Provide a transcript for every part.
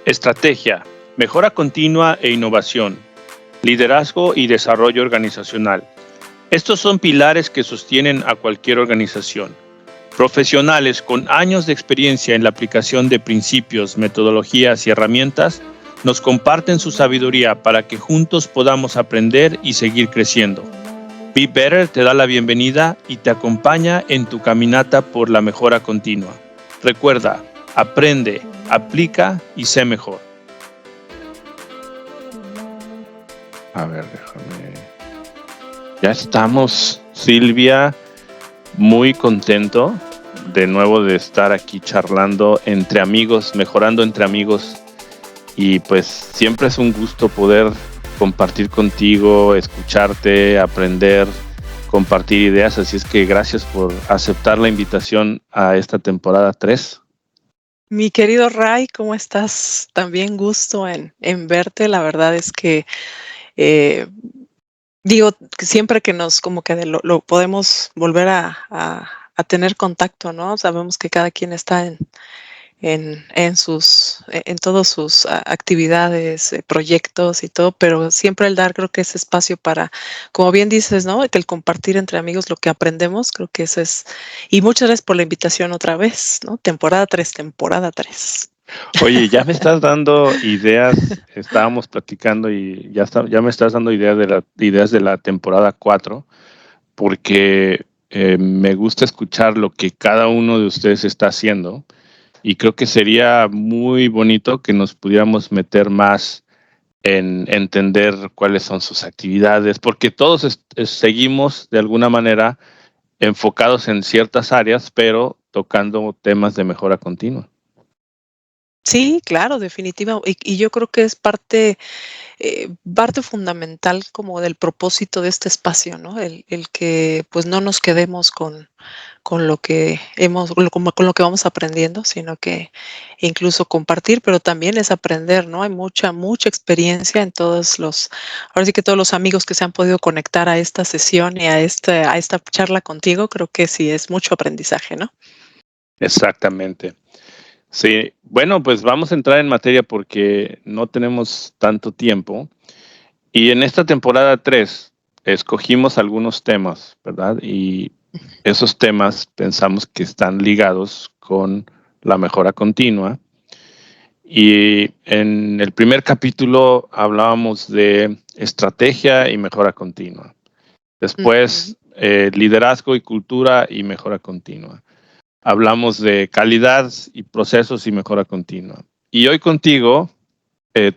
Estrategia, mejora continua e innovación, liderazgo y desarrollo organizacional. Estos son pilares que sostienen a cualquier organización. Profesionales con años de experiencia en la aplicación de principios, metodologías y herramientas nos comparten su sabiduría para que juntos podamos aprender y seguir creciendo. Be Better te da la bienvenida y te acompaña en tu caminata por la mejora continua. Recuerda, aprende, aplica y sé mejor. A ver, déjame. Ya estamos, Silvia, muy contento de nuevo de estar aquí charlando entre amigos, mejorando entre amigos. Y pues siempre es un gusto poder compartir contigo, escucharte, aprender, compartir ideas. Así es que gracias por aceptar la invitación a esta temporada 3. Mi querido Ray, ¿cómo estás? También gusto en verte. La verdad es que digo, que siempre que nos como que lo podemos volver a tener contacto, ¿no? Sabemos que cada quien está en todas sus actividades, proyectos y todo, pero siempre el dar creo que ese espacio para, como bien dices, ¿no? Que el compartir entre amigos lo que aprendemos, creo que eso es. Y muchas gracias por la invitación otra vez, ¿no? Temporada 3. Oye, ya me estás dando ideas, estábamos platicando y ya me estás dando ideas de la temporada 4, porque me gusta escuchar lo que cada uno de ustedes está haciendo. Y creo que sería muy bonito que nos pudiéramos meter más en entender cuáles son sus actividades, porque todos seguimos de alguna manera enfocados en ciertas áreas, pero tocando temas de mejora continua. Sí, claro, definitiva. Y yo creo que es parte fundamental como del propósito de este espacio, ¿no? El que pues no nos quedemos con lo que con lo que vamos aprendiendo, sino que incluso compartir, pero también es aprender, ¿no? Hay mucha experiencia en ahora sí que todos los amigos que se han podido conectar a esta sesión y a esta charla contigo, creo que sí es mucho aprendizaje, ¿no? Exactamente. Sí, bueno, pues vamos a entrar en materia porque no tenemos tanto tiempo. Y en esta temporada 3 escogimos algunos temas, ¿verdad? Y esos temas pensamos que están ligados con la mejora continua. Y en el primer capítulo hablábamos de estrategia y mejora continua. Después, liderazgo y cultura y mejora continua. Hablamos de calidad y procesos y mejora continua. Y hoy contigo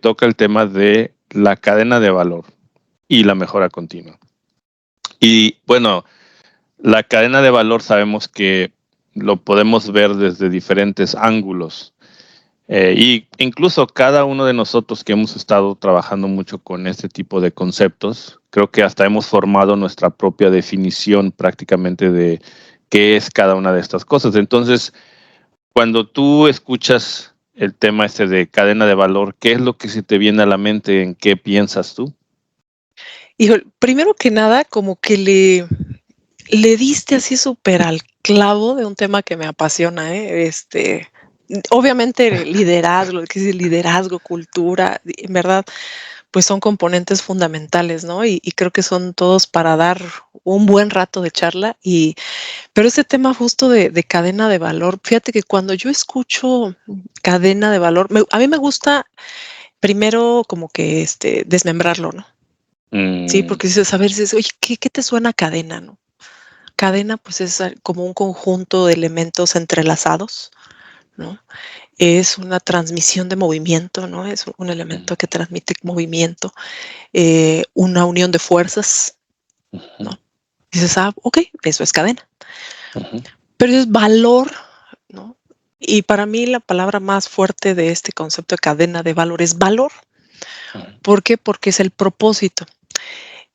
toca el tema de la cadena de valor y la mejora continua. Y bueno, la cadena de valor sabemos que lo podemos ver desde diferentes ángulos. Y incluso cada uno de nosotros que hemos estado trabajando mucho con este tipo de conceptos, creo que hasta hemos formado nuestra propia definición prácticamente de qué es cada una de estas cosas. Entonces, cuando tú escuchas el tema este de cadena de valor, ¿qué es lo que se te viene a la mente? ¿En qué piensas tú? Híjole, primero que nada, como que le diste así súper al clavo de un tema que me apasiona, ¿eh? Obviamente liderazgo, ¿qué es liderazgo, cultura? En verdad, pues son componentes fundamentales, ¿no? Y creo que son todos para dar un buen rato de charla. Pero ese tema justo de cadena de valor, fíjate que cuando yo escucho cadena de valor, a mí me gusta primero como que desmembrarlo, ¿no? Sí, porque dices, a ver, dices, oye, ¿qué te suena cadena, no? Cadena, pues es como un conjunto de elementos entrelazados, ¿no? Es una transmisión de movimiento, ¿no? Es un elemento que transmite movimiento, una unión de fuerzas, ¿no? Dices, ok, eso es cadena. Pero es valor, ¿no? Y para mí la palabra más fuerte de este concepto de cadena de valor es valor. ¿Por qué? Porque es el propósito.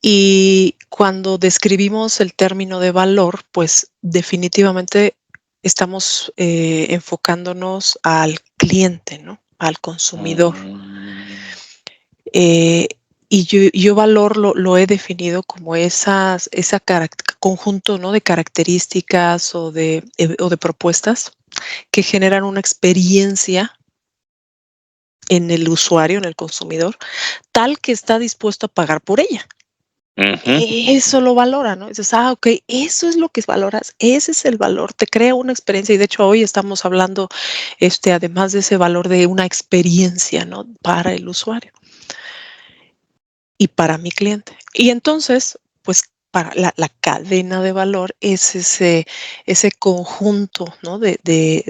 Y cuando describimos el término de valor, pues definitivamente estamos enfocándonos al cliente, ¿no? Al consumidor. Y yo valor lo he definido como ese conjunto, ¿no? De características o de propuestas que generan una experiencia en el usuario, en el consumidor, tal que está dispuesto a pagar por ella. Eso lo valora, ¿no? Dices, ok, eso es lo que valoras, ese es el valor, te crea una experiencia y de hecho hoy estamos hablando, además de ese valor de una experiencia, ¿no? Para el usuario y para mi cliente. Y entonces, pues para la cadena de valor es ese conjunto, ¿no? De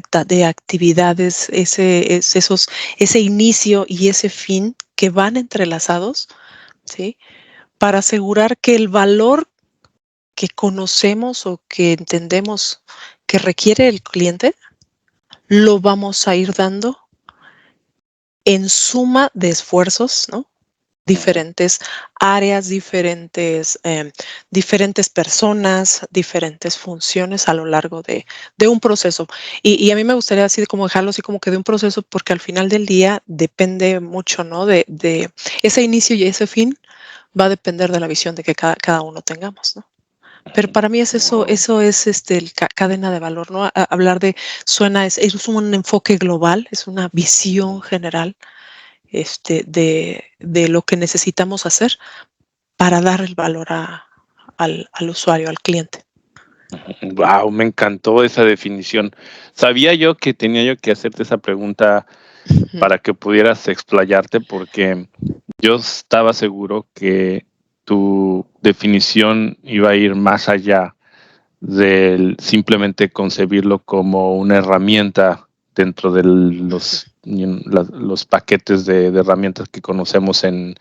actividades, ese inicio y ese fin que van entrelazados, ¿sí? Para asegurar que el valor que conocemos o que entendemos que requiere el cliente, lo vamos a ir dando en suma de esfuerzos, ¿no? Diferentes áreas, diferentes personas, diferentes funciones a lo largo de un proceso. Y a mí me gustaría así como dejarlo así como que de un proceso, porque al final del día depende mucho, ¿no? De ese inicio y ese fin va a depender de la visión de que cada uno tengamos, ¿no? Pero para mí es eso es cadena de valor, ¿no? Hablar es un enfoque global, es una visión general de lo que necesitamos hacer para dar el valor al usuario, al cliente. Wow, me encantó esa definición. Sabía yo que tenía yo que hacerte esa pregunta para que pudieras explayarte, porque yo estaba seguro que tu definición iba a ir más allá del simplemente concebirlo como una herramienta dentro de los paquetes de herramientas que conocemos en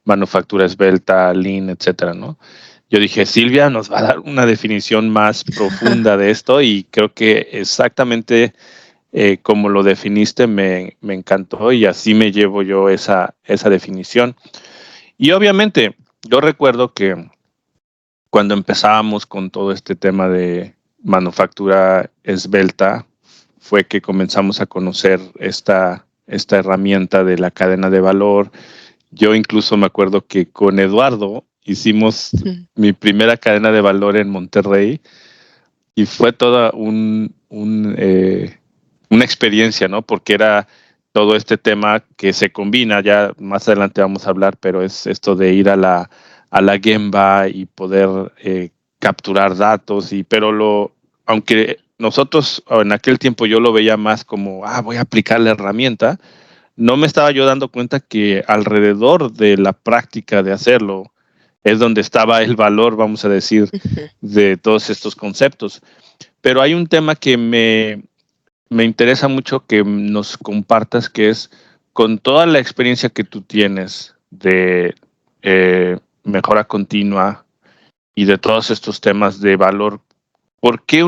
manufactura esbelta, Lean, etcétera, ¿no? Yo dije, Silvia nos va a dar una definición más profunda de esto y creo que exactamente como lo definiste me encantó y así me llevo yo esa definición. Y obviamente, yo recuerdo que cuando empezábamos con todo este tema de manufactura esbelta, fue que comenzamos a conocer esta herramienta de la cadena de valor. Yo incluso me acuerdo que con Eduardo hicimos mi primera cadena de valor en Monterrey y fue toda una experiencia, ¿no? Porque era todo este tema que se combina, ya más adelante vamos a hablar, pero es esto de ir a la Gemba y poder capturar datos, pero aunque nosotros en aquel tiempo yo lo veía más como, voy a aplicar la herramienta, no me estaba yo dando cuenta que alrededor de la práctica de hacerlo es donde estaba el valor, vamos a decir, de todos estos conceptos. Pero hay un tema que me interesa mucho que nos compartas, que es con toda la experiencia que tú tienes de mejora continua y de todos estos temas de valor, por qué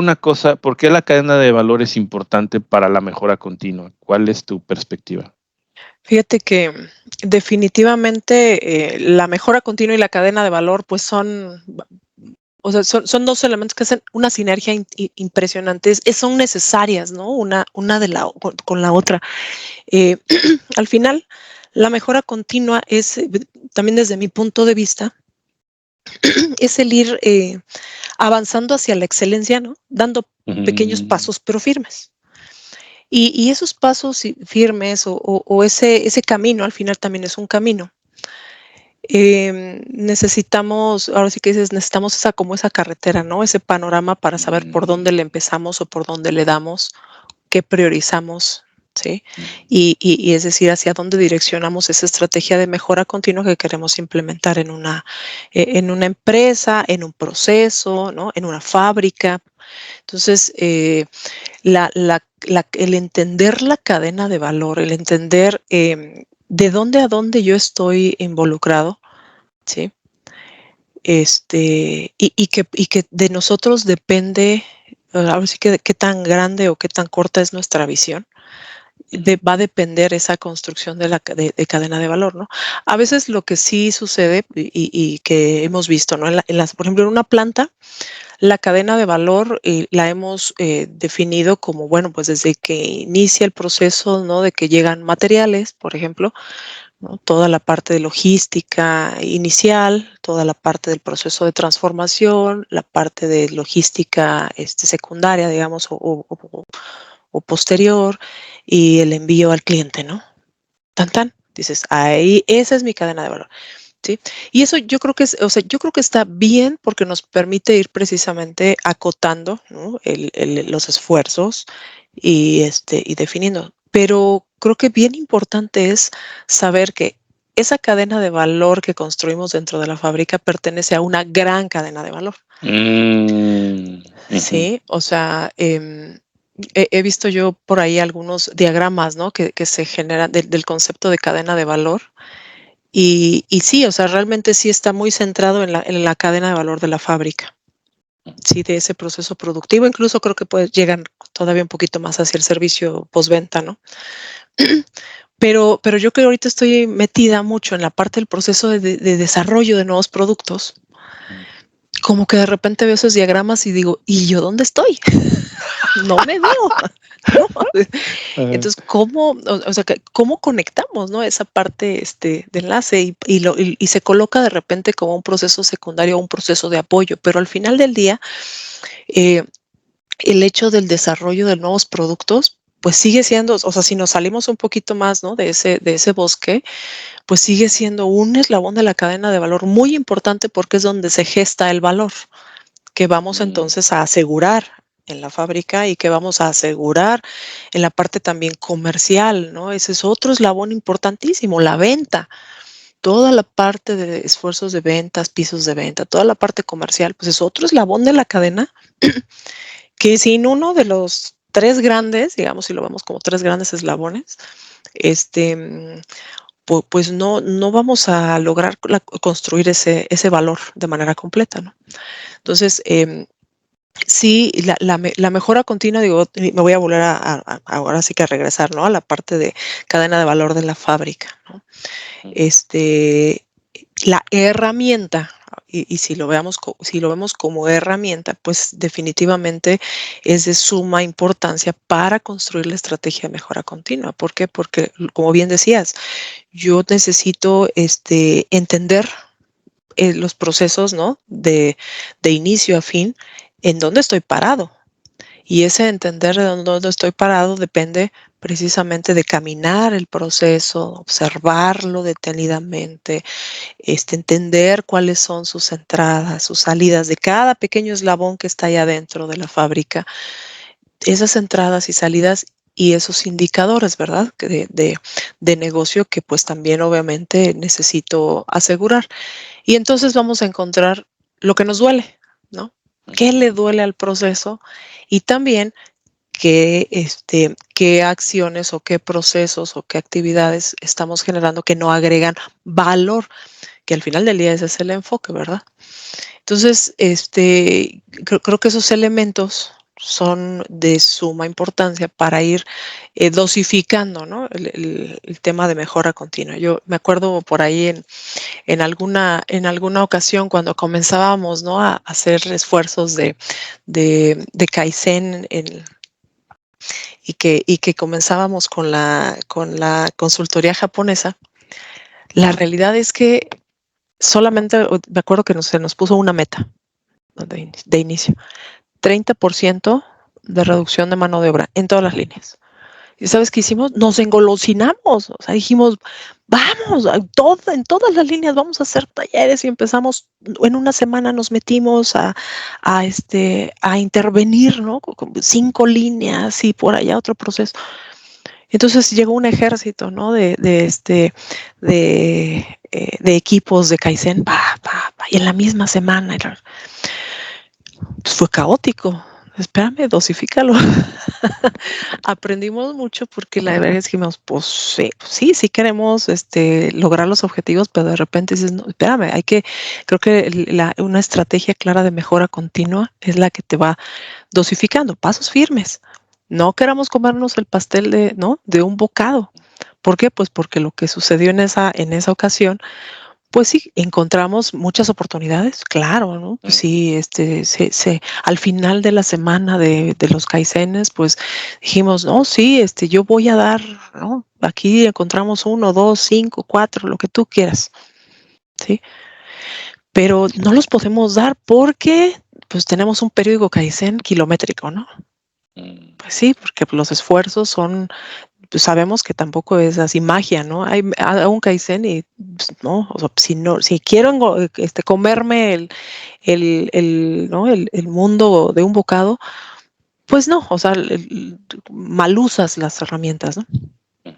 la cadena de valor es importante para la mejora continua? ¿Cuál es tu perspectiva? Fíjate que definitivamente la mejora continua y la cadena de valor pues son dos elementos que hacen una sinergia impresionante, son necesarias, ¿no? Una con la otra. Al final, la mejora continua es, también desde mi punto de vista, es el ir avanzando hacia la excelencia, ¿no? Dando pequeños pasos, pero firmes. Y esos pasos firmes o ese camino, al final también es un camino. Necesitamos, ahora sí que dices, necesitamos esa carretera, ¿no? Ese panorama para saber por dónde le empezamos o por dónde le damos, qué priorizamos, ¿sí? Y es decir, hacia dónde direccionamos esa estrategia de mejora continua que queremos implementar en una empresa, en un proceso, ¿no? En una fábrica. Entonces, el entender la cadena de valor, el entender de dónde a dónde yo estoy involucrado, ¿sí? Y que de nosotros depende, ahora sí que qué tan grande o qué tan corta es nuestra visión. Va a depender esa construcción de cadena de valor, ¿no? A veces lo que sí sucede y que hemos visto, ¿no? Por ejemplo, en una planta, la cadena de valor la hemos definido como, bueno, pues desde que inicia el proceso, ¿no? De que llegan materiales, por ejemplo, ¿no? Toda la parte de logística inicial, toda la parte del proceso de transformación, la parte de logística secundaria, digamos, o posterior, y el envío al cliente, ¿no? Tan, tan. Dices, ahí, esa es mi cadena de valor. ¿Sí? Y eso yo creo que es, o sea, yo creo que está bien porque nos permite ir precisamente acotando, ¿no? Los esfuerzos y definiendo. Pero creo que bien importante es saber que esa cadena de valor que construimos dentro de la fábrica pertenece a una gran cadena de valor. Ujú. Sí, o sea, he visto yo por ahí algunos diagramas, ¿no? Que se generan del concepto de cadena de valor. Y sí, o sea, realmente sí está muy centrado en la cadena de valor de la fábrica, sí, de ese proceso productivo. Incluso creo que llegan todavía un poquito más hacia el servicio postventa, ¿no? Pero yo que ahorita estoy metida mucho en la parte del proceso de desarrollo de nuevos productos, como que de repente veo esos diagramas y digo, ¿y yo dónde estoy? No me veo, ¿no? Entonces, o sea, cómo conectamos, ¿no? Esa parte de enlace y se coloca de repente como un proceso secundario o un proceso de apoyo, pero al final del día, eh, el hecho del desarrollo de nuevos productos, pues sigue siendo, o sea, si nos salimos un poquito más, ¿no? De ese bosque, pues sigue siendo un eslabón de la cadena de valor muy importante porque es donde se gesta el valor que vamos entonces a asegurar en la fábrica y que vamos a asegurar en la parte también comercial, ¿no? Ese es otro eslabón importantísimo, la venta. Toda la parte de esfuerzos de ventas, pisos de venta, toda la parte comercial, pues es otro eslabón de la cadena que sin uno de los tres grandes, digamos, si lo vemos como tres grandes eslabones, este, pues no vamos a lograr construir ese valor de manera completa, ¿no? Entonces, sí, la mejora continua, digo, me voy a volver ahora sí que a regresar, ¿no? A la parte de cadena de valor de la fábrica, ¿no? La herramienta, y si si lo vemos como herramienta, pues definitivamente es de suma importancia para construir la estrategia de mejora continua. ¿Por qué? Porque, como bien decías, yo necesito entender los procesos, ¿no? De inicio a fin, en dónde estoy parado. Y ese entender de dónde estoy parado depende precisamente de caminar el proceso, observarlo detenidamente, entender cuáles son sus entradas, sus salidas de cada pequeño eslabón que está allá dentro de la fábrica. Esas entradas y salidas y esos indicadores, ¿verdad? De negocio que pues también obviamente necesito asegurar. Y entonces vamos a encontrar lo que nos duele, ¿no? ¿Qué le duele al proceso? Y también qué acciones o qué procesos o qué actividades estamos generando que no agregan valor, que al final del día ese es el enfoque, ¿verdad? Entonces, creo que esos elementos son de suma importancia para ir dosificando, ¿no? El tema de mejora continua. Yo me acuerdo por ahí en alguna ocasión cuando comenzábamos, ¿no? A hacer esfuerzos de Kaizen y que comenzábamos con la consultoría japonesa. La realidad es que solamente me acuerdo que se nos puso una meta de inicio, 30% de reducción de mano de obra en todas las líneas. ¿Y sabes qué hicimos? Nos engolosinamos, o sea, dijimos, vamos, en todas las líneas vamos a hacer talleres y empezamos, en una semana nos metimos a intervenir, ¿no? Con 5 líneas y por allá otro proceso. Entonces llegó un ejército, ¿no? De equipos de Kaizen, y en la misma semana, pues fue caótico. Espérame, dosifícalo. Aprendimos mucho porque la verdad es que dijimos, pues sí queremos lograr los objetivos, pero de repente dices, no, espérame, creo que una estrategia clara de mejora continua es la que te va dosificando, pasos firmes. No queramos comernos el pastel ¿no? De un bocado. ¿Por qué? Pues porque lo que sucedió en esa ocasión, pues sí, encontramos muchas oportunidades, claro, ¿no? Pues sí, al final de la semana de los kaizenes, pues dijimos, no, sí, yo voy a dar, ¿no? Aquí encontramos 1, 2, 5, 4, lo que tú quieras, ¿sí? Pero no los podemos dar porque, pues tenemos un periódico kaizen kilométrico, ¿no? Pues sí, porque los esfuerzos son pues sabemos que tampoco es así magia, ¿no? Hay un Kaizen y pues, no, o sea, si quiero comerme ¿no? el mundo de un bocado, pues no, o sea, mal usas las herramientas, ¿no?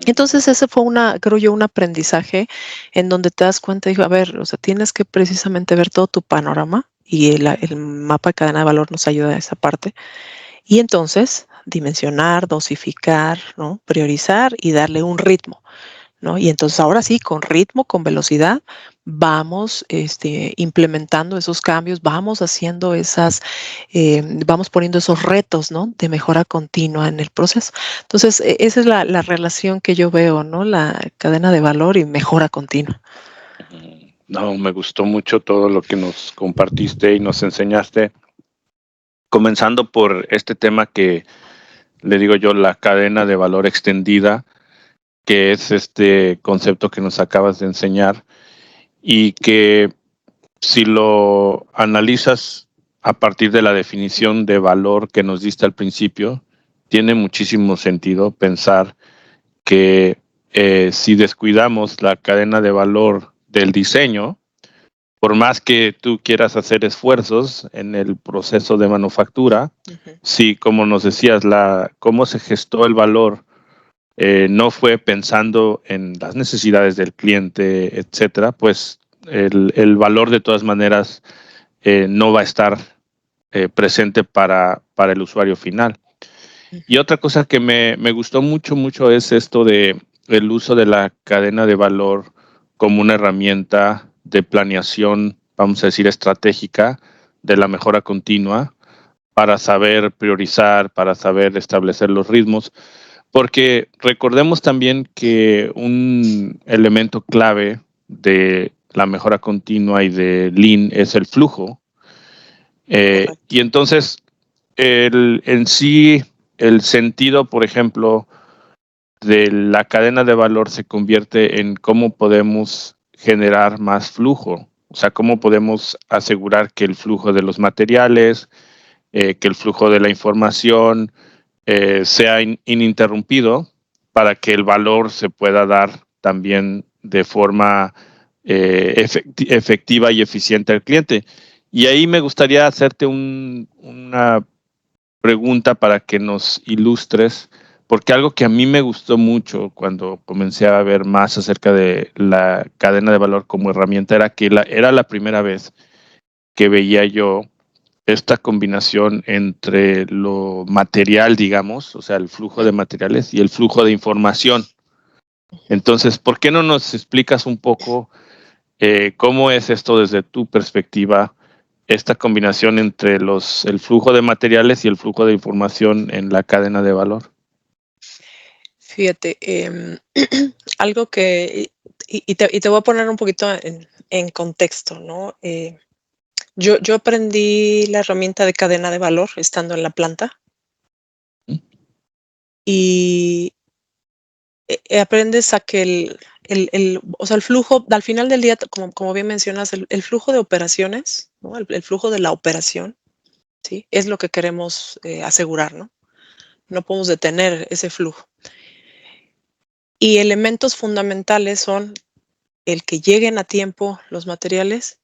Entonces ese fue creo yo, un aprendizaje en donde te das cuenta, digo, a ver, o sea, tienes que precisamente ver todo tu panorama y el mapa de cadena de valor nos ayuda a esa parte. Y entonces dimensionar, dosificar, ¿no? Priorizar y darle un ritmo, ¿no? Y entonces ahora sí, con ritmo, con velocidad, vamos implementando esos cambios, vamos haciendo vamos poniendo esos retos, ¿no? De mejora continua en el proceso. Entonces, esa es la relación que yo veo, ¿no? La cadena de valor y mejora continua. No, me gustó mucho todo lo que nos compartiste y nos enseñaste, comenzando por este tema que le digo yo, la cadena de valor extendida, que es este concepto que nos acabas de enseñar y que si lo analizas a partir de la definición de valor que nos diste al principio, tiene muchísimo sentido pensar que si descuidamos la cadena de valor del diseño, por más que tú quieras hacer esfuerzos en el proceso de manufactura, si, como nos decías, cómo se gestó el valor no fue pensando en las necesidades del cliente, etcétera, pues el valor de todas maneras no va a estar presente para el usuario final. Y otra cosa que me gustó mucho es esto de el uso de la cadena de valor como una herramienta de planeación, vamos a decir, estratégica de la mejora continua para saber priorizar, para saber establecer los ritmos, porque recordemos también que un elemento clave de la mejora continua y de Lean es el flujo. Y entonces, en sí, el sentido, por ejemplo, de la cadena de valor se convierte en cómo podemos generar más flujo. O sea, cómo podemos asegurar que el flujo de los materiales, que el flujo de la información sea ininterrumpido para que el valor se pueda dar también de forma efectiva y eficiente al cliente. Y ahí me gustaría hacerte una pregunta para que nos ilustres, porque algo que a mí me gustó mucho cuando comencé a ver más acerca de la cadena de valor como herramienta era que era la primera vez que veía yo esta combinación entre lo material, digamos, o sea, el flujo de materiales y el flujo de información. Entonces, ¿por qué no nos explicas un poco cómo es esto desde tu perspectiva, esta combinación entre el flujo de materiales y el flujo de información en la cadena de valor? Fíjate, algo que, y te voy a poner un poquito en contexto, ¿no? Yo aprendí la herramienta de cadena de valor estando en la planta y aprendes a que o sea, el flujo, al final del día, como bien mencionas, el flujo de operaciones, ¿no? El flujo de la operación, ¿sí? Es lo que queremos asegurar, ¿no? No podemos detener ese flujo. Y elementos fundamentales son el que lleguen a tiempo los materiales,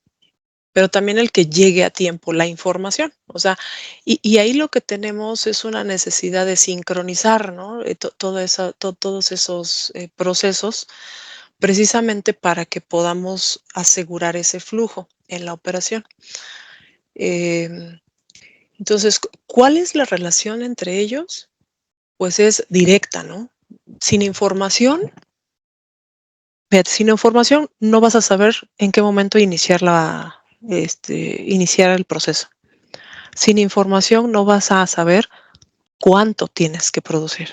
pero también el que llegue a tiempo la información. O sea, y ahí lo que tenemos es una necesidad de sincronizar, ¿no? Todos esos procesos precisamente para que podamos asegurar ese flujo en la operación. Entonces, ¿cuál es la relación entre ellos? Pues es directa, ¿no? Sin información, sin información no vas a saber en qué momento iniciar iniciar el proceso. Sin información no vas a saber cuánto tienes que producir.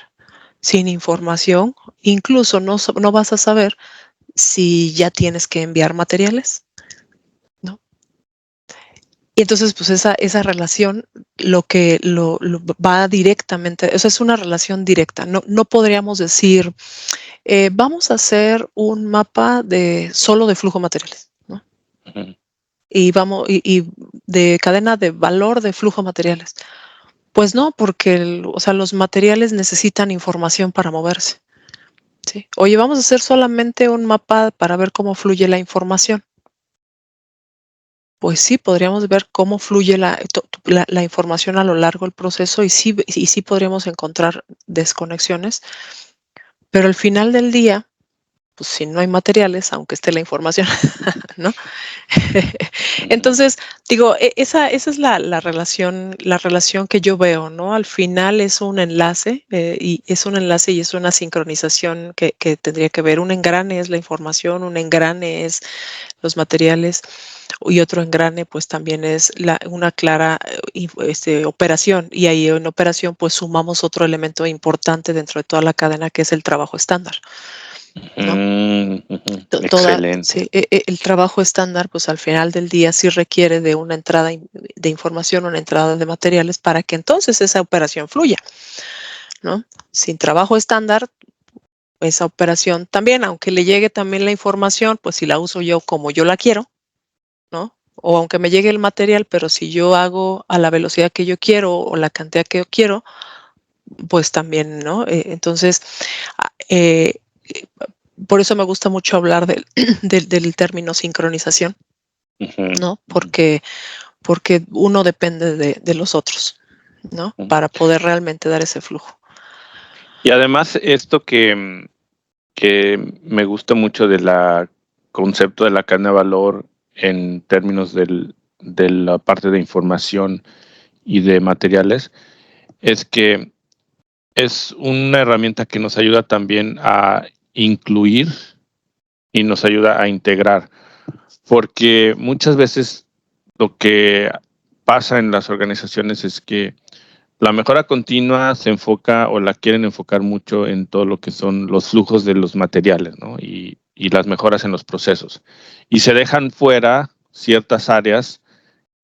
Sin información, incluso no vas a saber si ya tienes que enviar materiales, ¿no? Y entonces, pues esa relación lo va directamente, o sea, es una relación directa. No podríamos decir, vamos a hacer un mapa solo de flujo materiales, ¿no? Uh-huh. Y de cadena de valor de flujo materiales. Pues no, porque o sea, los materiales necesitan información para moverse. ¿sí? Oye, vamos a hacer solamente un mapa para ver cómo fluye la información. Pues sí, podríamos ver cómo fluye la información a lo largo del proceso y sí podríamos encontrar desconexiones, pero al final del día, pues si no hay materiales, aunque esté la información, ¿no? Ujú. Entonces, digo, esa es la relación que yo veo, ¿no? Al final es un enlace, y es un enlace y es una sincronización que tendría que ver. Un engrane es la información, un engrane es los materiales y otro engrane pues también es una clara operación, y ahí en operación pues sumamos otro elemento importante dentro de toda la cadena que es el trabajo estándar, ¿no? Ujú. Sí, Excelente. el trabajo estándar, pues al final del día sí requiere de una entrada de información, una entrada de materiales para que entonces esa operación fluya, ¿no? Sin trabajo estándar, esa operación también, aunque le llegue también la información, pues si la uso yo como yo la quiero, ¿no? O aunque me llegue el material, pero si yo hago a la velocidad que yo quiero o la cantidad que yo quiero, pues también, ¿no? Entonces, ah, por eso me gusta mucho hablar del término sincronización, Ujú, ¿no? ujú, Porque uno depende de los otros, ¿no? ujú. Para poder realmente dar ese flujo. Y además, esto que me gusta mucho de la concepto de la cadena de valor en términos de la parte de información y de materiales, es que es una herramienta que nos ayuda también a incluir y nos ayuda a integrar, porque muchas veces lo que pasa en las organizaciones es que la mejora continua se enfoca o la quieren enfocar mucho en todo lo que son los flujos de los materiales, ¿no? Y las mejoras en los procesos. Y se dejan fuera ciertas áreas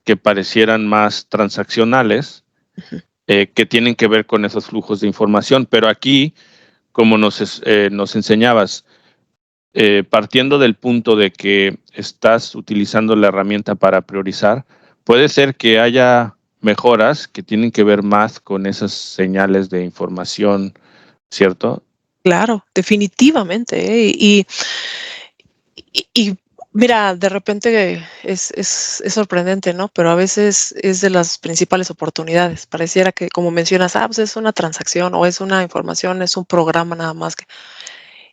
que parecieran más transaccionales, Ujú. que tienen que ver con esos flujos de información. Pero aquí, como nos enseñabas, partiendo del punto de que estás utilizando la herramienta para priorizar, puede ser que haya mejoras que tienen que ver más con esas señales de información, ¿cierto? Claro, definitivamente, ¿eh? Y mira, de repente es sorprendente, ¿no? Pero a veces es de las principales oportunidades. Pareciera que, como mencionas, pues es una transacción o es una información, es un programa nada más.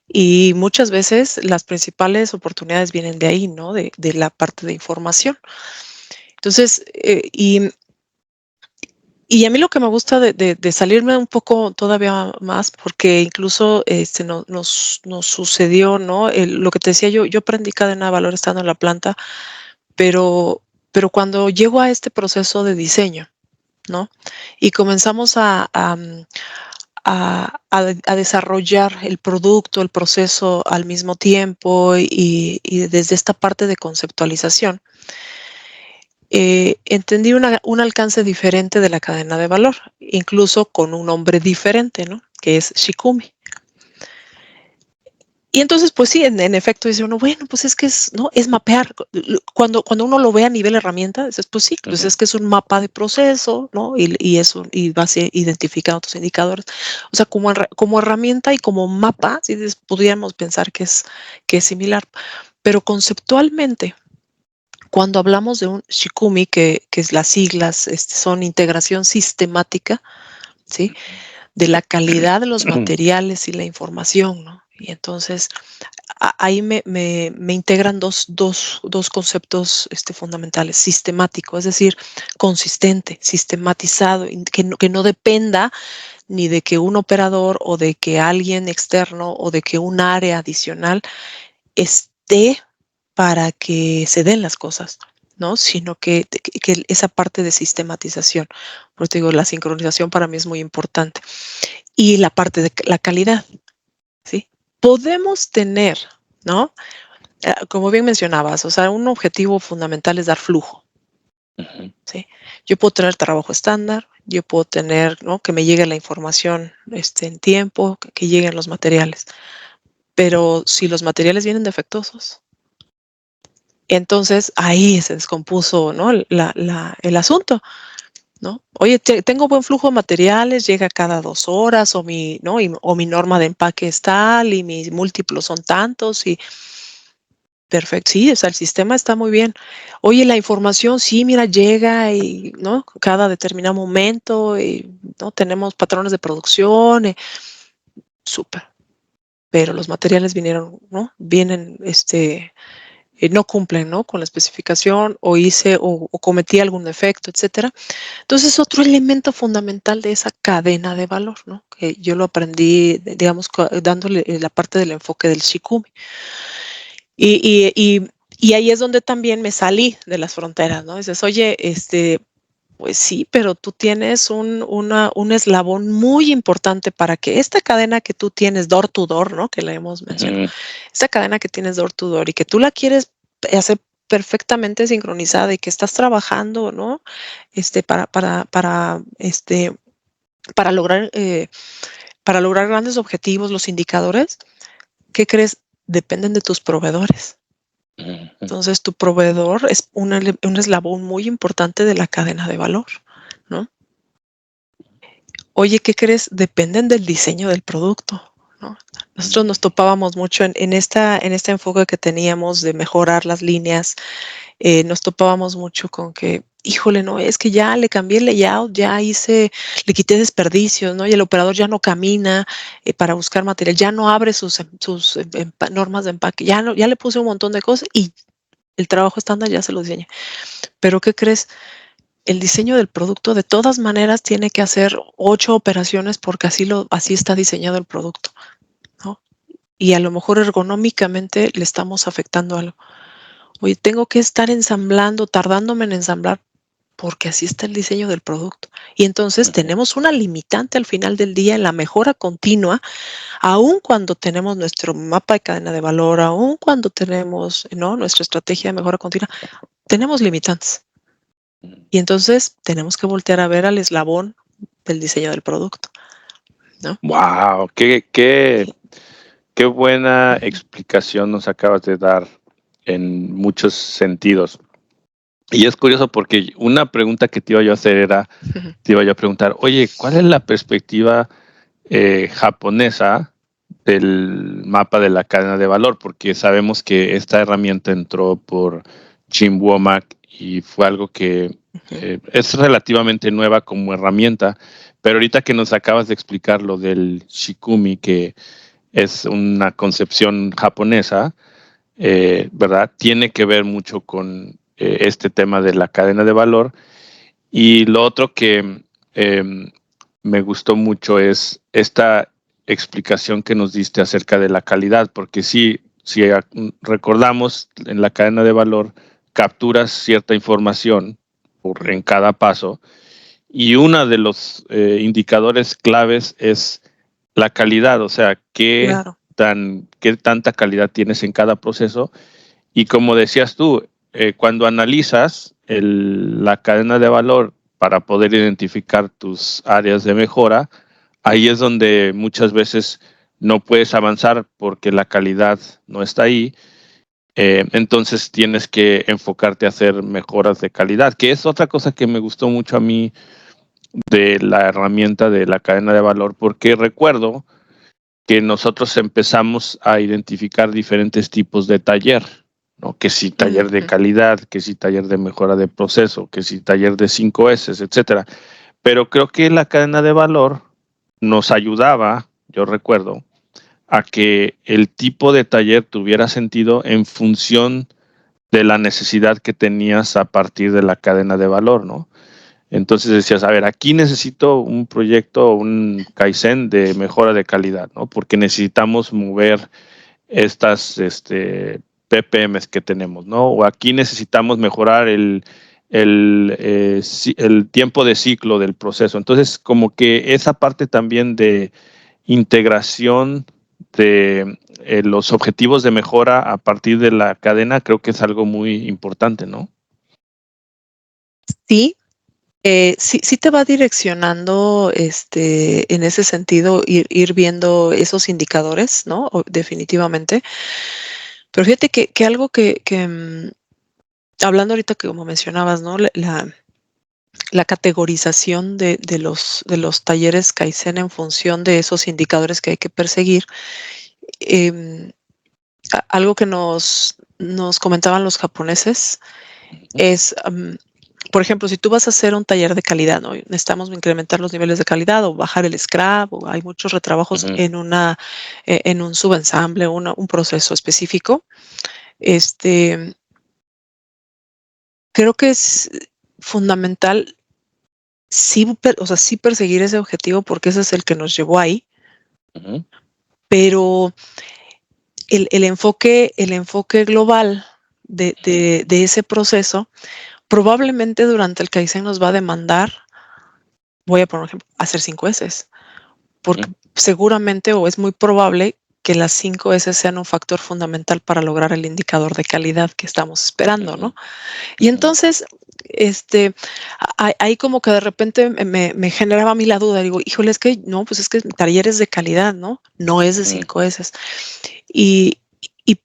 Y muchas veces las principales oportunidades vienen de ahí, ¿no? De la parte de información. Entonces, y a mí lo que me gusta de salirme un poco todavía más, porque incluso nos sucedió, ¿no? Lo que te decía yo aprendí cadena de valor estando en la planta, pero, pero cuando llego a este proceso de diseño, ¿no? Y comenzamos a desarrollar el producto, el proceso al mismo tiempo y desde esta parte de conceptualización, entendí un alcance diferente de la cadena de valor, incluso con un nombre diferente, ¿no? Que es Shikumi. Y entonces, pues sí, en efecto dice uno, bueno, pues es que es, ¿no? Es mapear. Cuando uno lo ve a nivel herramienta, dices, pues sí, pues Ujú. es que es un mapa de proceso, ¿no? Y vas identificando otros indicadores. O sea, como herramienta y como mapa, sí, podríamos pensar que es similar. Pero conceptualmente, cuando hablamos de un Shikumi, que es las siglas, son integración sistemática, ¿sí? De la calidad de los materiales y la información, ¿no? Y entonces ahí me integran dos conceptos fundamentales: sistemático, es decir, consistente, sistematizado, que no dependa ni de que un operador o de que alguien externo o de que un área adicional esté para que se den las cosas, ¿no? Sino que esa parte de sistematización, por eso te digo, la sincronización para mí es muy importante. Y la parte de la calidad, ¿sí? Podemos tener, ¿no? Como bien mencionabas, o sea, un objetivo fundamental es dar flujo, Ujú. ¿sí? Yo puedo tener trabajo estándar, yo puedo tener, ¿no? Que me llegue la información en tiempo, que lleguen los materiales, pero si los materiales vienen defectuosos, entonces ahí se descompuso, ¿no? El asunto. ¿no? Oye, tengo buen flujo de materiales, llega cada 2 horas, o ¿no? O mi norma de empaque es tal, y mis múltiplos son tantos, y perfecto, sí, o sea, el sistema está muy bien. Oye, la información, sí, mira, llega y, ¿no? Cada determinado momento, y, ¿no? Tenemos patrones de producción, súper. Pero los materiales vinieron, ¿no? Vienen, no cumplen, ¿no? Con la especificación, o hice o cometí algún defecto, etcétera. Entonces, otro elemento fundamental de esa cadena de valor, ¿no? Que yo lo aprendí, digamos, dándole la parte del enfoque del Shikumi. Y ahí es donde también me salí de las fronteras, ¿no? Dices, oye, pues sí, pero tú tienes un eslabón muy importante para que esta cadena que tú tienes door to door, ¿no? Que la hemos mencionado, esta cadena que tienes door to door y que tú la quieres hacer perfectamente sincronizada y que estás trabajando, ¿no? Para lograr, grandes objetivos, los indicadores, ¿qué crees? Dependen de tus proveedores. Entonces, tu proveedor es un eslabón muy importante de la cadena de valor, ¿no? Oye, ¿qué crees? Dependen del diseño del producto, ¿no? Nosotros nos topábamos mucho en este enfoque que teníamos de mejorar las líneas. Nos topábamos mucho con que, híjole, no, es que ya le cambié el layout, le quité desperdicios, ¿no? Y el operador ya no camina para buscar material, ya no abre sus normas de empaque, ya le puse un montón de cosas y el trabajo estándar ya se lo diseñé. Pero ¿qué crees? El diseño del producto de todas maneras tiene que hacer 8 operaciones porque así está diseñado el producto, ¿no? Y a lo mejor ergonómicamente le estamos afectando algo. Oye, tengo que estar ensamblando, tardándome en ensamblar porque así está el diseño del producto. Y entonces tenemos una limitante al final del día en la mejora continua, aun cuando tenemos nuestro mapa de cadena de valor, aun cuando tenemos, ¿no? Nuestra estrategia de mejora continua, tenemos limitantes. Y entonces tenemos que voltear a ver al eslabón del diseño del producto, ¿no? Wow, qué buena explicación nos acabas de dar en muchos sentidos. Y es curioso porque una pregunta que te iba yo a hacer era, te iba yo a preguntar, oye, ¿cuál es la perspectiva japonesa del mapa de la cadena de valor? Porque sabemos que esta herramienta entró por Jim Womack y fue algo que es relativamente nueva como herramienta, pero ahorita que nos acabas de explicar lo del Shikumi, que es una concepción japonesa, ¿verdad? Tiene que ver mucho con este tema de la cadena de valor. Y lo otro que me gustó mucho es esta explicación que nos diste acerca de la calidad, porque si recordamos en la cadena de valor, capturas cierta información en cada paso y uno de los indicadores claves es la calidad, o sea, Claro. qué tanta calidad tienes en cada proceso. Y como decías tú, cuando analizas la cadena de valor para poder identificar tus áreas de mejora, ahí es donde muchas veces no puedes avanzar porque la calidad no está ahí. Entonces tienes que enfocarte a hacer mejoras de calidad, que es otra cosa que me gustó mucho a mí de la herramienta de la cadena de valor, porque recuerdo que nosotros empezamos a identificar diferentes tipos de taller, ¿no? Que si taller de calidad, que si taller de mejora de proceso, que si taller de 5S, etcétera. Pero creo que la cadena de valor nos ayudaba, yo recuerdo, a que el tipo de taller tuviera sentido en función de la necesidad que tenías a partir de la cadena de valor, ¿no? Entonces decías, a ver, aquí necesito un proyecto, un Kaizen de mejora de calidad, ¿no? Porque necesitamos mover estas PPMs que tenemos, ¿no? O aquí necesitamos mejorar el tiempo de ciclo del proceso. Entonces, como que esa parte también de integración de los objetivos de mejora a partir de la cadena, creo que es algo muy importante, ¿no? Sí, sí te va direccionando, en ese sentido, ir viendo esos indicadores, ¿no? Definitivamente. Pero fíjate que algo hablando ahorita que como mencionabas, ¿no? la categorización de los talleres Kaizen en función de esos indicadores que hay que perseguir. Em, Algo que nos comentaban los japoneses es, por ejemplo, si tú vas a hacer un taller de calidad, ¿no? Necesitamos incrementar los niveles de calidad o bajar el scrap, o hay muchos retrabajos Ujú, en un subensamble, un proceso específico. Este, Creo que es fundamental o sea, sí perseguir ese objetivo porque ese es el que nos llevó ahí, ujú, pero el enfoque global ujú, de ese proceso probablemente durante el Kaizen nos va a demandar, voy a poner un ejemplo, hacer 5 S, ujú, porque seguramente o es muy probable que las 5 S sean un factor fundamental para lograr el indicador de calidad que estamos esperando, ujú, ¿no? Y ujú, entonces, ahí como que de repente me generaba a mí la duda, digo, híjole, es que no, pues es que mi taller es de calidad, ¿no? No es de ujú, 5 S. Y, y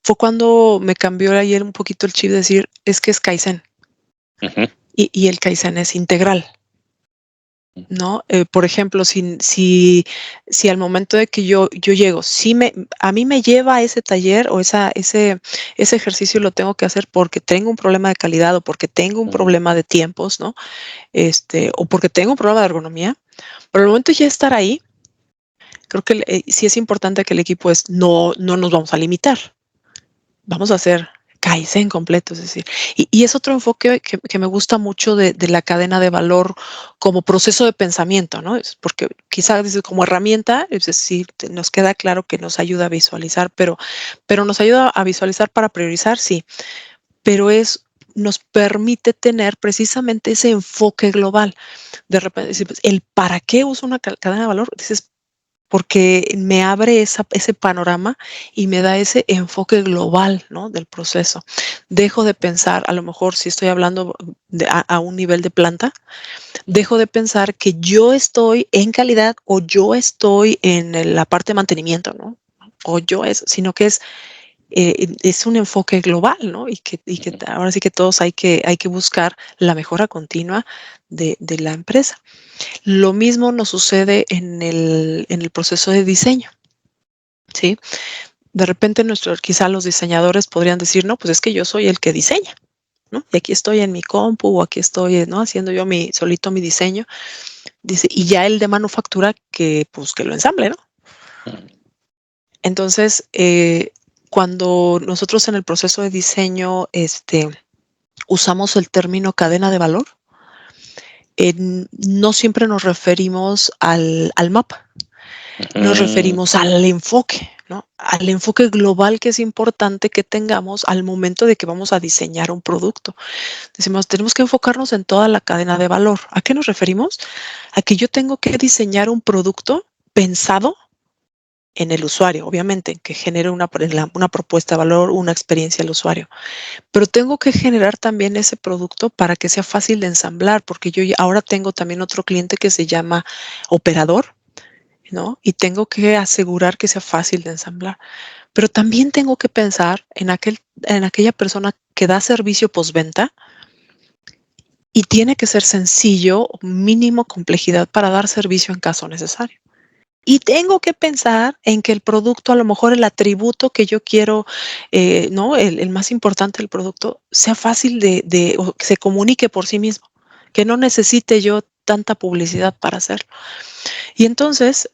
fue cuando me cambió ayer un poquito el chip de decir, es que es Kaizen ujú, y el Kaizen es integral. ujú, ¿No? Por ejemplo, si al momento de que yo llego, a mí me lleva a ese taller o ese ejercicio lo tengo que hacer porque tengo un problema de calidad o porque tengo un ujú, problema de tiempos, ¿no? O porque tengo un problema de ergonomía. Pero al momento de ya estar ahí, creo que sí es importante que el equipo no nos vamos a limitar. Vamos a hacer Kaizen completo, es decir, y es otro enfoque que me gusta mucho de la cadena de valor como proceso de pensamiento, ¿no? Es porque quizás como herramienta, es decir, nos queda claro que nos ayuda a visualizar, pero nos ayuda a visualizar para priorizar, sí, pero nos permite tener precisamente ese enfoque global. De repente, decir, pues, el para qué uso una cadena de valor, dices, porque me abre ese panorama y me da ese enfoque global, ¿no? Del proceso. Dejo de pensar, a lo mejor si estoy hablando a un nivel de planta, dejo de pensar que yo estoy en calidad o yo estoy en la parte de mantenimiento, ¿no? Sino que es un enfoque global, ¿no? Y que ujú. ahora sí que todos hay que buscar la mejora continua de la empresa. Lo mismo nos sucede en el proceso de diseño, ¿sí? De repente quizá los diseñadores podrían decir, no, pues es que yo soy el que diseña, ¿no? Y aquí estoy en mi compu o aquí estoy, ¿no? Haciendo yo solito mi diseño. Dice, y ya el de manufactura pues que lo ensamble, ¿no? Entonces, cuando nosotros en el proceso de diseño, usamos el término cadena de valor, no siempre nos referimos al mapa. Nos Ujú, referimos al enfoque, ¿no? Al enfoque global que es importante que tengamos al momento de que vamos a diseñar un producto. Decimos, tenemos que enfocarnos en toda la cadena de valor. ¿A qué nos referimos? A que yo tengo que diseñar un producto pensado en el usuario, obviamente, en que genere una propuesta de valor, una experiencia al usuario. Pero tengo que generar también ese producto para que sea fácil de ensamblar, porque yo ahora tengo también otro cliente que se llama operador, ¿no? Y tengo que asegurar que sea fácil de ensamblar. Pero también tengo que pensar en aquella persona que da servicio postventa y tiene que ser sencillo, mínimo complejidad para dar servicio en caso necesario. Y tengo que pensar en que el producto, a lo mejor el atributo que yo quiero, ¿no? El más importante del producto, sea fácil o que se comunique por sí mismo, que no necesite yo tanta publicidad para hacerlo. Y entonces,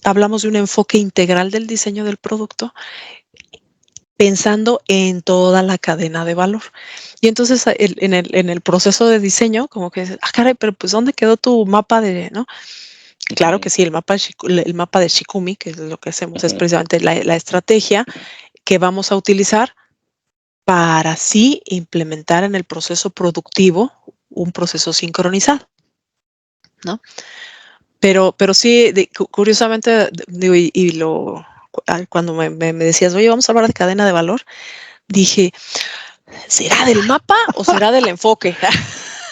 hablamos de un enfoque integral del diseño del producto, pensando en toda la cadena de valor. Y entonces en el proceso de diseño, como que dices, caray, pero pues ¿dónde quedó tu mapa no? Claro ujú, que sí, el mapa de Shikumi, que es lo que hacemos, es ujú, precisamente la estrategia que vamos a utilizar para así implementar en el proceso productivo un proceso sincronizado, ¿no? Pero sí, curiosamente, digo, cuando me decías, oye, vamos a hablar de cadena de valor, dije, ¿será del mapa o será del enfoque?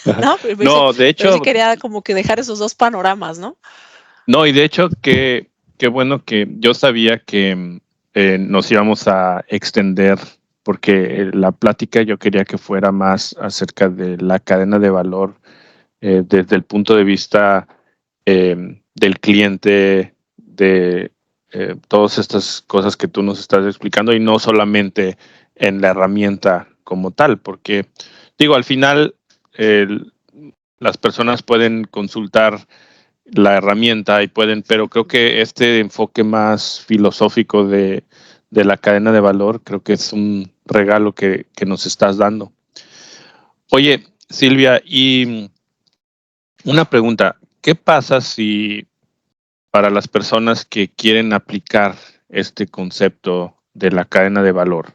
ajá. ¿No? No, de Pero sí hecho, quería como que dejar esos dos panoramas, ¿no? no, y de hecho, qué bueno que yo sabía que nos íbamos a extender porque la plática yo quería que fuera más acerca de la cadena de valor desde el punto de vista del cliente, de todas estas cosas que tú nos estás explicando y no solamente en la herramienta como tal, porque digo, al final las personas pueden consultar la herramienta y pueden, pero creo que este enfoque más filosófico de la cadena de valor, creo que es un regalo que nos estás dando. Oye, Silvia, y una pregunta, ¿qué pasa si para las personas que quieren aplicar este concepto de la cadena de valor,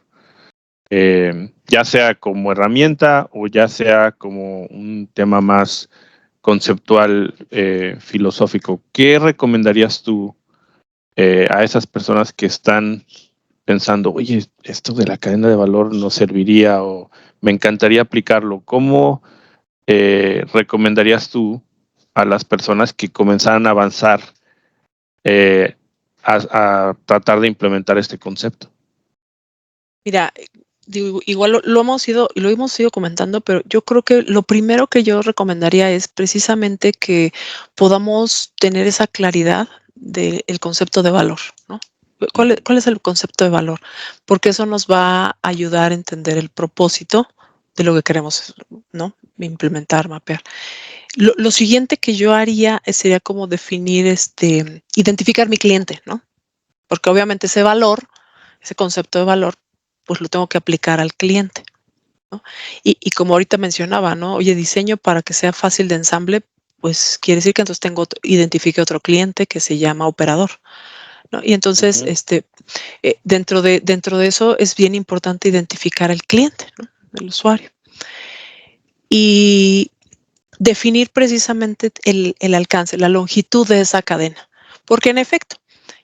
ya sea como herramienta o ya sea como un tema más conceptual, filosófico, ¿qué recomendarías tú a esas personas que están pensando, oye, esto de la cadena de valor nos serviría o me encantaría aplicarlo? ¿Cómo recomendarías tú a las personas que comenzaran a avanzar eh, a tratar de implementar este concepto? Mira, digo, igual lo hemos ido comentando, pero yo creo que lo primero que yo recomendaría es precisamente que podamos tener esa claridad del concepto de valor, ¿no? ¿Cuál es el concepto de valor? Porque eso nos va a ayudar a entender el propósito de lo que queremos, ¿no? Implementar, mapear. Lo siguiente que yo haría sería como definir, identificar mi cliente, ¿no? Porque obviamente ese valor, ese concepto de valor, pues lo tengo que aplicar al cliente, ¿no? Y como ahorita mencionaba, ¿no? Oye, diseño para que sea fácil de ensamble, pues quiere decir que entonces identifique otro cliente que se llama operador, ¿no? Y entonces, dentro de eso es bien importante identificar al cliente, ¿no? El usuario. Y definir precisamente el alcance, la longitud de esa cadena. Porque en efecto,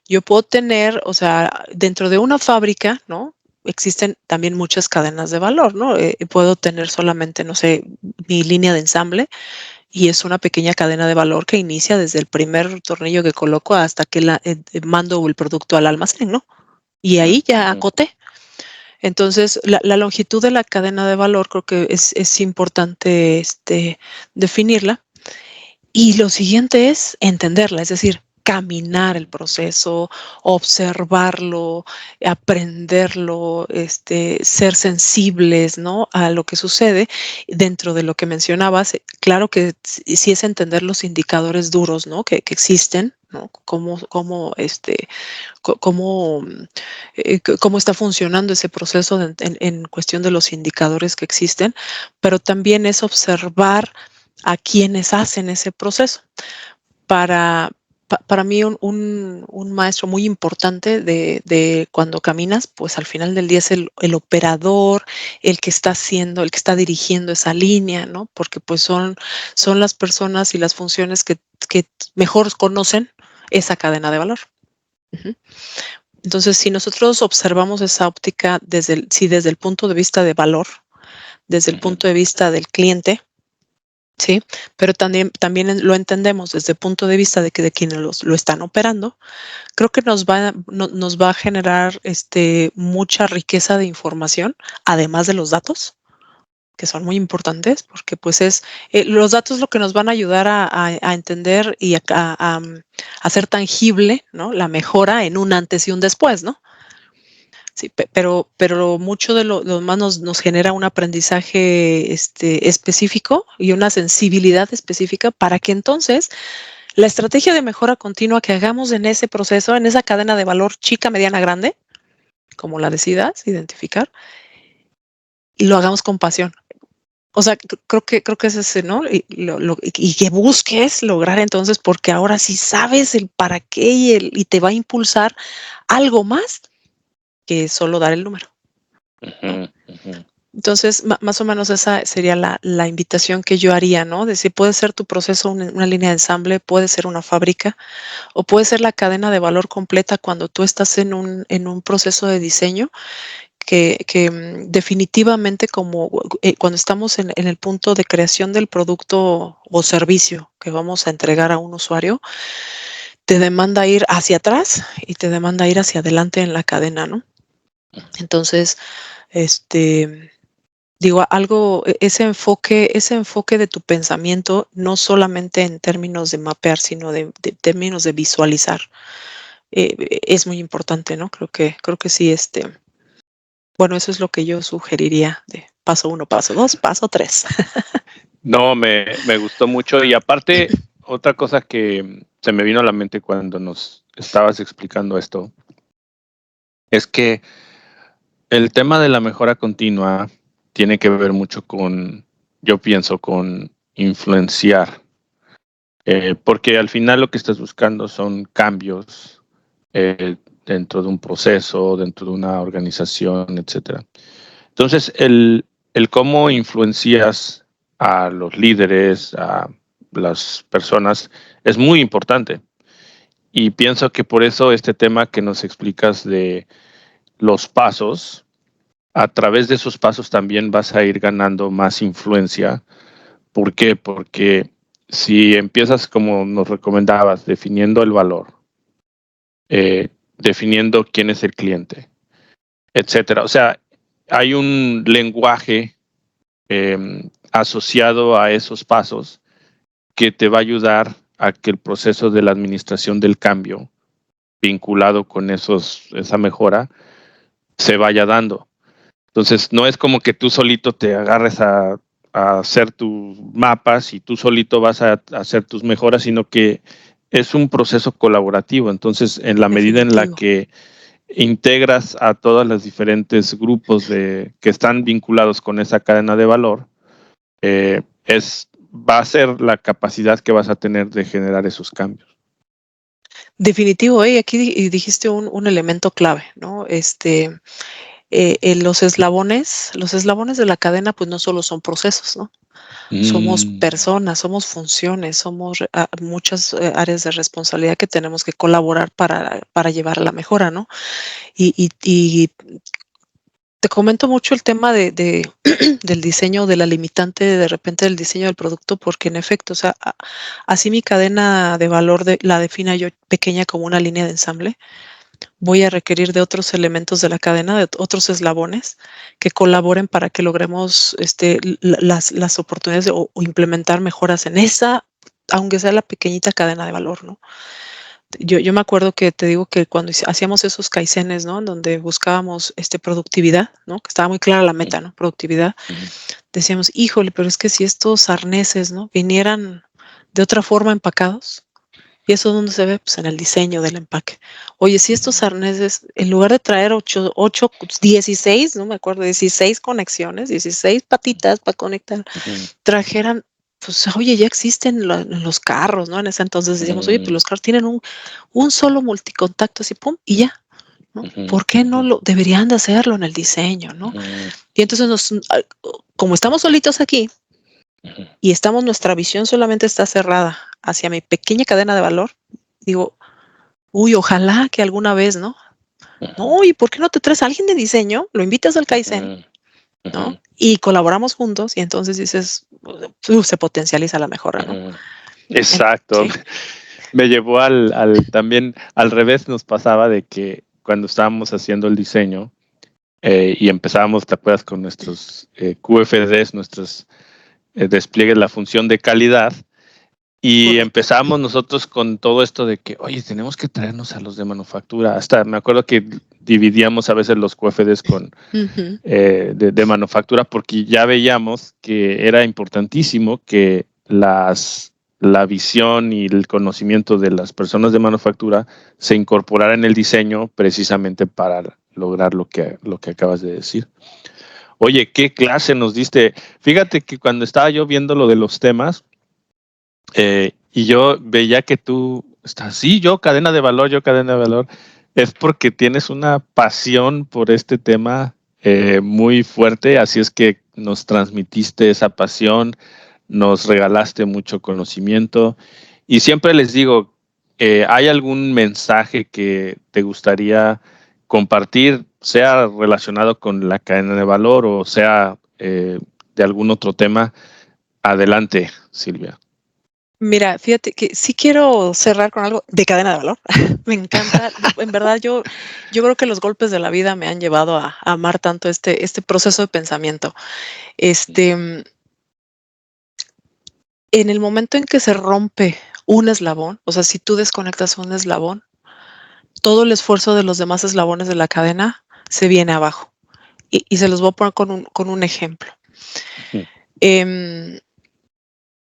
yo puedo tener, o sea, dentro de una fábrica, ¿no? Existen también muchas cadenas de valor, ¿no? Puedo tener solamente, no sé, mi línea de ensamble y es una pequeña cadena de valor que inicia desde el primer tornillo que coloco hasta que mando el producto al almacén, ¿no? Y ahí ya acoté. Entonces, la longitud de la cadena de valor creo que es importante definirla. Y lo siguiente es entenderla, es decir, caminar el proceso, observarlo, aprenderlo, ser sensibles, ¿no? A lo que sucede dentro de lo que mencionabas. Claro que sí es entender los indicadores duros, ¿no? Que existen, ¿no? Cómo está funcionando ese proceso en cuestión de los indicadores que existen, pero también es observar a quienes hacen ese proceso. Para mí, un maestro muy importante de cuando caminas, pues al final del día es el operador, el que está haciendo, el que está dirigiendo esa línea, ¿no? Porque pues son las personas y las funciones que mejor conocen esa cadena de valor. Ujú. Entonces, si nosotros observamos esa óptica desde el punto de vista de valor, desde el punto de vista del cliente, ¿sí? Pero también lo entendemos desde el punto de vista de quienes lo están operando, creo que nos va a generar mucha riqueza de información, además de los datos, que son muy importantes, porque pues los datos lo que nos van a ayudar a entender y a hacer tangible, ¿no? La mejora en un antes y un después, ¿no? Sí, pero mucho de lo demás nos genera un aprendizaje específico y una sensibilidad específica para que entonces la estrategia de mejora continua que hagamos en ese proceso, en esa cadena de valor chica, mediana, grande, como la decidas identificar, y lo hagamos con pasión. O sea, creo que es ese, ¿no? Y que busques lograr entonces, porque ahora sí sabes el para qué y te va a impulsar algo más que solo dar el número, ¿no? Entonces, más o menos esa sería la invitación que yo haría, ¿no? De si puede ser tu proceso una línea de ensamble, puede ser una fábrica o puede ser la cadena de valor completa cuando tú estás en un proceso de diseño que definitivamente cuando estamos en el punto de creación del producto o servicio que vamos a entregar a un usuario, te demanda ir hacia atrás y te demanda ir hacia adelante en la cadena, ¿no? Entonces, este Digo, ese enfoque de tu pensamiento, no solamente en términos de mapear, sino de términos de visualizar, es muy importante, ¿no? Creo que sí, bueno, eso es lo que yo sugeriría de paso 1, paso 2, paso 3. No, me gustó mucho y aparte, otra cosa que se me vino a la mente cuando nos estabas explicando esto, es que el tema de la mejora continua tiene que ver mucho con, yo pienso, con influenciar, porque al final lo que estás buscando son cambios eh, dentro de un proceso, dentro de una organización, etcétera. Entonces, el cómo influencias a los líderes, a las personas, es muy importante. Y pienso que por eso este tema que nos explicas de los pasos, a través de esos pasos también vas a ir ganando más influencia. ¿Por qué? Porque si empiezas como nos recomendabas, definiendo el valor, definiendo quién es el cliente, etcétera. O sea, hay un lenguaje asociado a esos pasos que te va a ayudar a que el proceso de la administración del cambio vinculado con esa mejora se vaya dando. Entonces, no es como que tú solito te agarres a hacer tus mapas y tú solito vas a hacer tus mejoras, sino que es un proceso colaborativo. Entonces, en la medida en la Definitivo. que integras a todos los diferentes grupos que están vinculados con esa cadena de valor, va a ser la capacidad que vas a tener de generar esos cambios. Definitivo, aquí dijiste un elemento clave, ¿no? Los eslabones de la cadena, pues no solo son procesos, ¿no? Somos Mm, personas, somos funciones, somos muchas áreas de responsabilidad que tenemos que colaborar para llevar a la mejora, ¿no? Y te comento mucho el tema del diseño, de la limitante de repente del diseño del producto, porque en efecto, o sea, así mi cadena de valor la defina yo pequeña como una línea de ensamble, voy a requerir de otros elementos de la cadena, de otros eslabones que colaboren para que logremos las oportunidades o implementar mejoras en esa, aunque sea la pequeñita cadena de valor, ¿no? Yo me acuerdo que te digo que cuando hacíamos esos kaizenes, ¿no? En donde buscábamos productividad, ¿no? Que estaba muy clara la meta, ¿no? Productividad. ujú, Decíamos, híjole, pero es que si estos arneses, ¿no? Vinieran de otra forma empacados, ¿y eso dónde se ve? Pues en el diseño del empaque. Oye, si estos arneses, en lugar de traer 16, no me acuerdo, 16 conexiones, 16 patitas para conectar, ujú, trajeran, pues, oye, ya existen en los carros, ¿no? En ese entonces decíamos, oye, pues ujú, los carros tienen un solo multicontacto, así, pum, y ya, ¿no? ujú, ¿Por qué no deberían de hacerlo en el diseño, ¿no? ujú, Y entonces como estamos solitos aquí ujú, y nuestra visión solamente está cerrada hacia mi pequeña cadena de valor, digo, uy, ojalá que alguna vez, ¿no? No, ¿y por qué no te traes a alguien de diseño? Lo invitas al Kaizen, ujú, ujú, ¿no? Y colaboramos juntos y entonces dices, se potencializa la mejora, ¿no? ujú. Exacto. Sí. Me llevó también al revés nos pasaba de que cuando estábamos haciendo el diseño y empezábamos, ¿te acuerdas? Con nuestros QFDs, nuestros despliegues, la función de calidad, y Correcto. empezamos nosotros con todo esto de que, oye, tenemos que traernos a los de manufactura. Hasta me acuerdo que dividíamos a veces los QFDs Ujú. de manufactura porque ya veíamos que era importantísimo que la visión y el conocimiento de las personas de manufactura se incorporara en el diseño precisamente para lograr lo que acabas de decir. Oye, ¿qué clase nos diste? Fíjate que cuando estaba yo viendo lo de los temas y yo veía que tú estás, sí, yo cadena de valor, es porque tienes una pasión por este tema muy fuerte, así es que nos transmitiste esa pasión, nos regalaste mucho conocimiento y siempre les digo, ¿hay algún mensaje que te gustaría compartir, sea relacionado con la cadena de valor o sea de algún otro tema? Adelante, Silvia. Mira, fíjate que sí quiero cerrar con algo de cadena de valor. Me encanta. En verdad, yo creo que los golpes de la vida me han llevado a amar tanto este proceso de pensamiento. Este, mm, en el momento en que se rompe un eslabón, o sea, si tú desconectas un eslabón, todo el esfuerzo de los demás eslabones de la cadena se viene abajo. Y se los voy a poner con un ejemplo. Ujú, Em,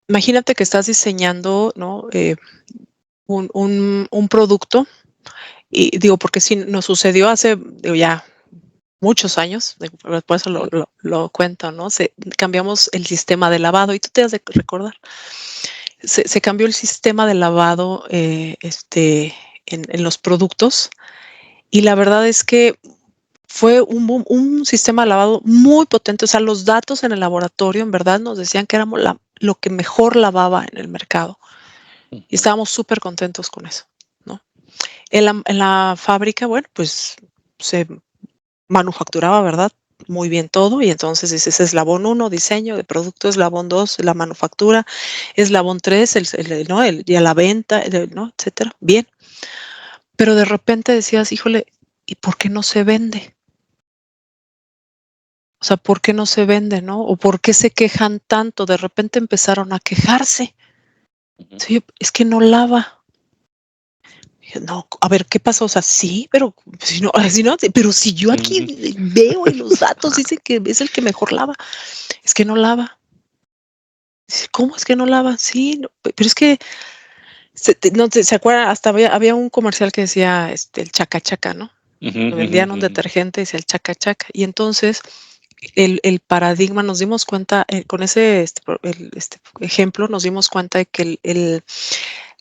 Imagínate que estás diseñando, ¿no? Un producto, y digo, porque sí nos sucedió hace, digo, ya muchos años, por eso ujú, lo cuento, ¿no? Cambiamos el sistema de lavado y tú te has de recordar. Se cambió el sistema de lavado en los productos y la verdad es que fue un sistema de lavado muy potente. O sea, los datos en el laboratorio en verdad nos decían que éramos lo que mejor lavaba en el mercado y ujú, estábamos súper contentos con eso, ¿no? En la fábrica, bueno, pues se manufacturaba, ¿verdad? Muy bien todo, y entonces dices eslabón uno, diseño de producto, eslabón 2, la manufactura, eslabón 3, ¿no? Ya la venta, ¿no? Etcétera. Bien. Pero de repente decías, híjole, ¿y por qué no se vende? O sea, ¿por qué no se vende, no? ¿O por qué se quejan tanto? De repente empezaron a quejarse. ujú, Sí, es que no lava. Dije, no, a ver, ¿qué pasó? O sea, sí, pero si no, si no, pero si yo aquí ujú, veo y los datos dicen que es el que mejor lava, es que no lava. Dice, ¿cómo es que no lava? Sí, pero es que no se acuerdan, hasta había un comercial que decía el chaca chaca, ¿no? ujú, Cuando ujú, vendían un ujú. detergente, decía el chaca chaca. Y entonces el paradigma, nos dimos cuenta con ese ejemplo, nos dimos cuenta de que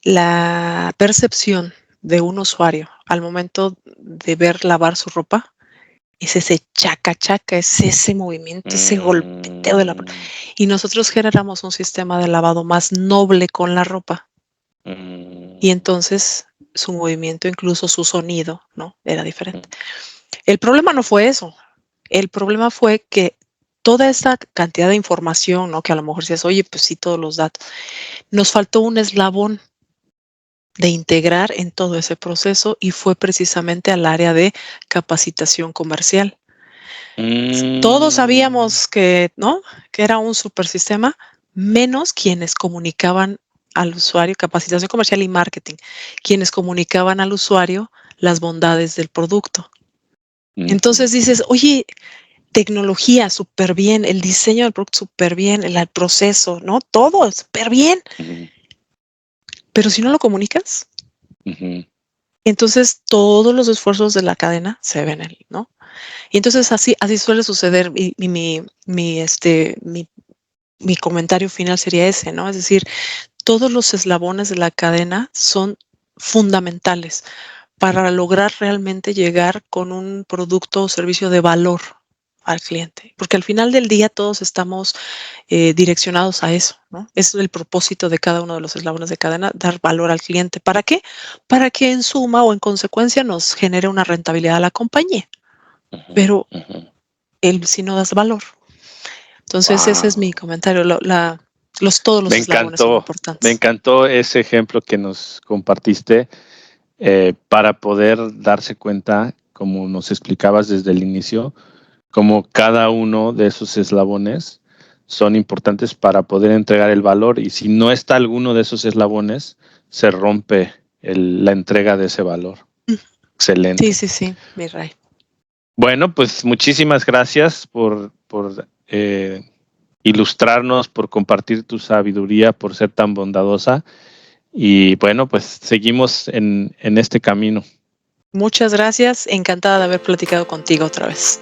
la percepción de un usuario al momento de ver lavar su ropa es ese chaca chaca, es ese movimiento, ese golpeteo de la. Mm, Y nosotros generamos un sistema de lavado más noble con la ropa. Y mm, entonces su movimiento, incluso su sonido, ¿no? Era diferente. El problema no fue eso. El problema fue que toda esa cantidad de información, ¿no? Que a lo mejor decías, oye, pues sí, todos los datos. Nos faltó un eslabón de integrar en todo ese proceso y fue precisamente al área de capacitación comercial. Todos mm, sabíamos que, ¿no? Que era un supersistema, menos quienes comunicaban al usuario, capacitación comercial y marketing, quienes comunicaban al usuario las bondades del producto. ujú, Entonces dices, oye, tecnología súper bien, el diseño del producto súper bien, el proceso, ¿no? Todo súper bien, ujú, pero si no lo comunicas, ujú. entonces todos los esfuerzos de la cadena se ven, ¿no? Y entonces así suele suceder mi comentario final sería ese, ¿no? Es decir, todos los eslabones de la cadena son fundamentales para lograr realmente llegar con un producto o servicio de valor al cliente, porque al final del día todos estamos direccionados a eso, ¿no? Es el propósito de cada uno de los eslabones de cadena, dar valor al cliente. ¿Para qué? Para que en suma o en consecuencia nos genere una rentabilidad a la compañía, Ujú, pero ujú. si no das valor. Entonces ese es mi Wow. comentario. Todos Me los eslabones son encantó, me importantes. encantó ese ejemplo que nos compartiste para poder darse cuenta, como nos explicabas desde el inicio, como cada uno de esos eslabones son importantes para poder entregar el valor y si no está alguno de esos eslabones, se rompe la entrega de ese valor. Sí, Excelente. sí, sí, mi Ray. Bueno, pues muchísimas gracias por ilustrarnos, por compartir tu sabiduría, por ser tan bondadosa. Y bueno, pues seguimos en este camino. Muchas gracias. Encantada de haber platicado contigo otra vez.